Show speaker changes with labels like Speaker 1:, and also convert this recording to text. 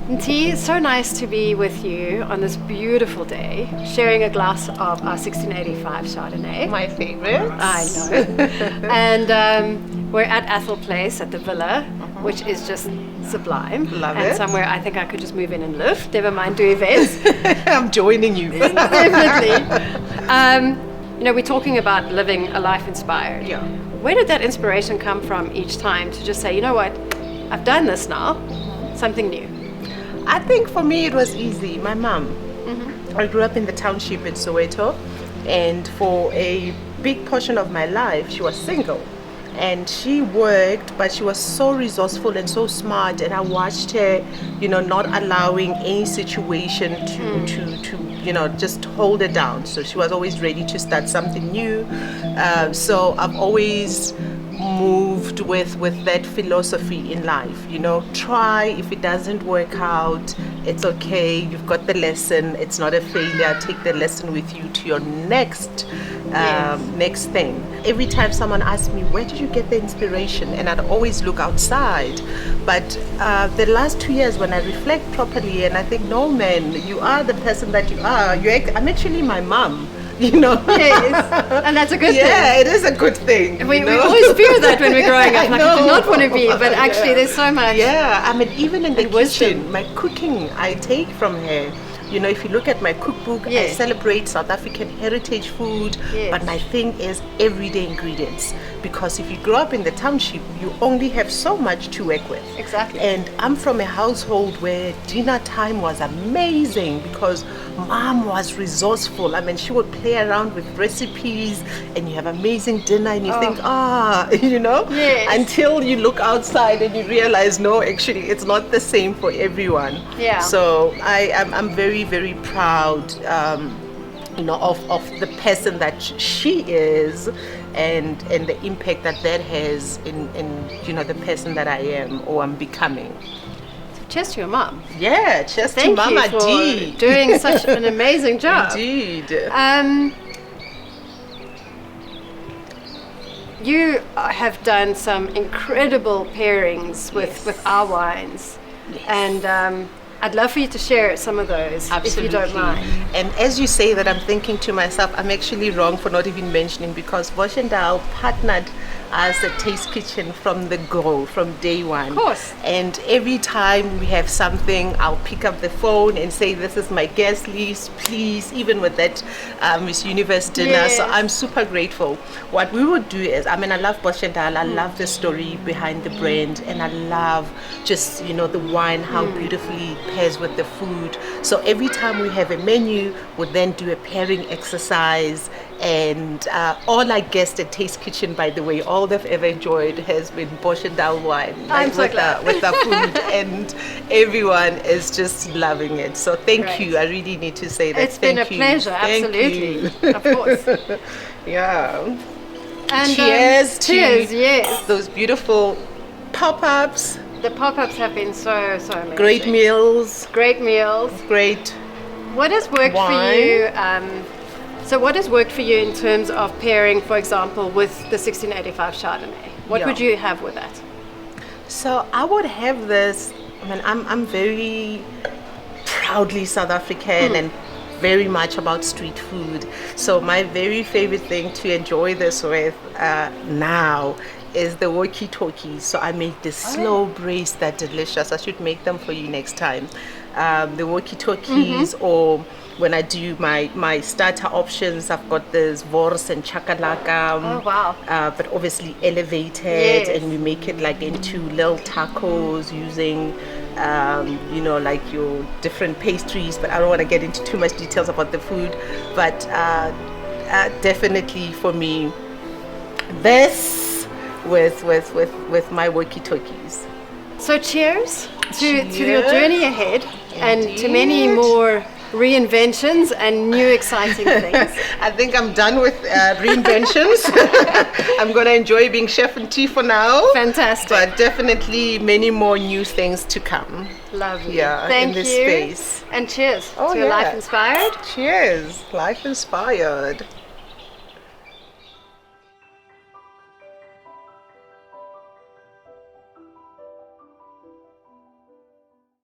Speaker 1: T, it's so nice to be with you on this beautiful day, sharing a glass of our 1685 Chardonnay.
Speaker 2: My favorite.
Speaker 1: I know. And we're at Athol Place at the Villa, which is just sublime.
Speaker 2: Love
Speaker 1: and
Speaker 2: it.
Speaker 1: somewhere I think I could just move in and live, never mind do events.
Speaker 2: I'm joining you.
Speaker 1: Definitely. We're talking about living a life inspired.
Speaker 2: Yeah.
Speaker 1: Where did that inspiration come from each time to just say, you know what, I've done this now, something new?
Speaker 2: I think for me it was easy. My mom. I grew up in the township in Soweto, and for a big portion of my life she was single. And she worked, but she was so resourceful and so smart, and I watched her, not allowing any situation to just hold her down. So she was always ready to start something new. So I've always moved with that philosophy in life. Try. If it doesn't work out, it's okay. You've got the lesson. It's not a failure. Take the lesson with you to your next thing. Every time someone asks me, where did you get the inspiration? And I'd always look outside. But the last 2 years, when I reflect properly, and I think, no, man, you are the person that you are. I'm actually my mom.
Speaker 1: Yes, and that's a good thing.
Speaker 2: Yeah, it is a good thing.
Speaker 1: We always fear that when we're growing up. Like, I do not want to be, but actually there's so much.
Speaker 2: Yeah, I mean, even in the
Speaker 1: wisdom.
Speaker 2: kitchen, my cooking, I take from her. If you look at my cookbook, I celebrate South African heritage food, but my thing is everyday ingredients. Because if you grow up in the township, you only have so much to work with.
Speaker 1: Exactly.
Speaker 2: And I'm from a household where dinner time was amazing because mom was resourceful. I mean, she would play around with recipes, and you have amazing dinner, and you think, until you look outside and you realize, no, actually, it's not the same for everyone.
Speaker 1: Yeah.
Speaker 2: So I'm very, very proud, of the person that she is, and the impact that has in the person that I am or I'm becoming.
Speaker 1: Cheers to your mom.
Speaker 2: Yeah, cheers to Mama
Speaker 1: Thank you for
Speaker 2: D.
Speaker 1: doing such an amazing job.
Speaker 2: Indeed.
Speaker 1: You have done some incredible pairings with our wines, and I'd love for you to share some of those, if you don't mind.
Speaker 2: And as you say that, I'm thinking to myself, I'm actually wrong for not even mentioning, because Boschendal partnered as a taste kitchen from the go, from day one.
Speaker 1: Of course.
Speaker 2: And every time we have something, I'll pick up the phone and say, this is my guest list, please, even with that Miss Universe dinner.
Speaker 1: Yes.
Speaker 2: So I'm super grateful. What we would do is, I love Boschendal, I love the story behind the brand, and I love just, the wine, how beautifully it pairs with the food. So every time we have a menu, we'll then do a pairing exercise. And all our guests at Taste Kitchen, by the way, all they've ever enjoyed has been Boschendal wine.
Speaker 1: I'm so glad.
Speaker 2: With the food, and everyone is just loving it. So thank
Speaker 1: Great.
Speaker 2: you. I really need to say that.
Speaker 1: It's been a pleasure, absolutely. Of course.
Speaker 2: Yeah.
Speaker 1: And
Speaker 2: cheers to
Speaker 1: yes.
Speaker 2: those beautiful pop-ups.
Speaker 1: The pop-ups have been so amazing.
Speaker 2: Great meals.
Speaker 1: Great meals.
Speaker 2: Great
Speaker 1: What has worked
Speaker 2: wine.
Speaker 1: for you? So what has worked for you in terms of pairing, for example, with the 1685 Chardonnay? What would you have with that?
Speaker 2: So I would have this. I'm very proudly South African and very much about street food. So my very favorite thing to enjoy this with now is the walkie-talkies. So I make the slow braised that delicious. I should make them for you next time. The walkie-talkies, or when I do my starter options, I've got this wors and chakalaka.
Speaker 1: Oh wow!
Speaker 2: But obviously elevated, and we make it like into little tacos using, like your different pastries. But I don't want to get into too much details about the food. But definitely for me, this with my walkie-talkies.
Speaker 1: So cheers to your journey ahead, and to many
Speaker 2: Indeed.
Speaker 1: more reinventions and new exciting things.
Speaker 2: I think I'm done with reinventions. I'm going to enjoy being chef and tea for now.
Speaker 1: Fantastic.
Speaker 2: But definitely many more new things to come.
Speaker 1: Lovely.
Speaker 2: Yeah,
Speaker 1: Thank
Speaker 2: in this
Speaker 1: you.
Speaker 2: space.
Speaker 1: And cheers
Speaker 2: Oh,
Speaker 1: to your
Speaker 2: yeah.
Speaker 1: Life Inspired.
Speaker 2: Cheers. Life Inspired.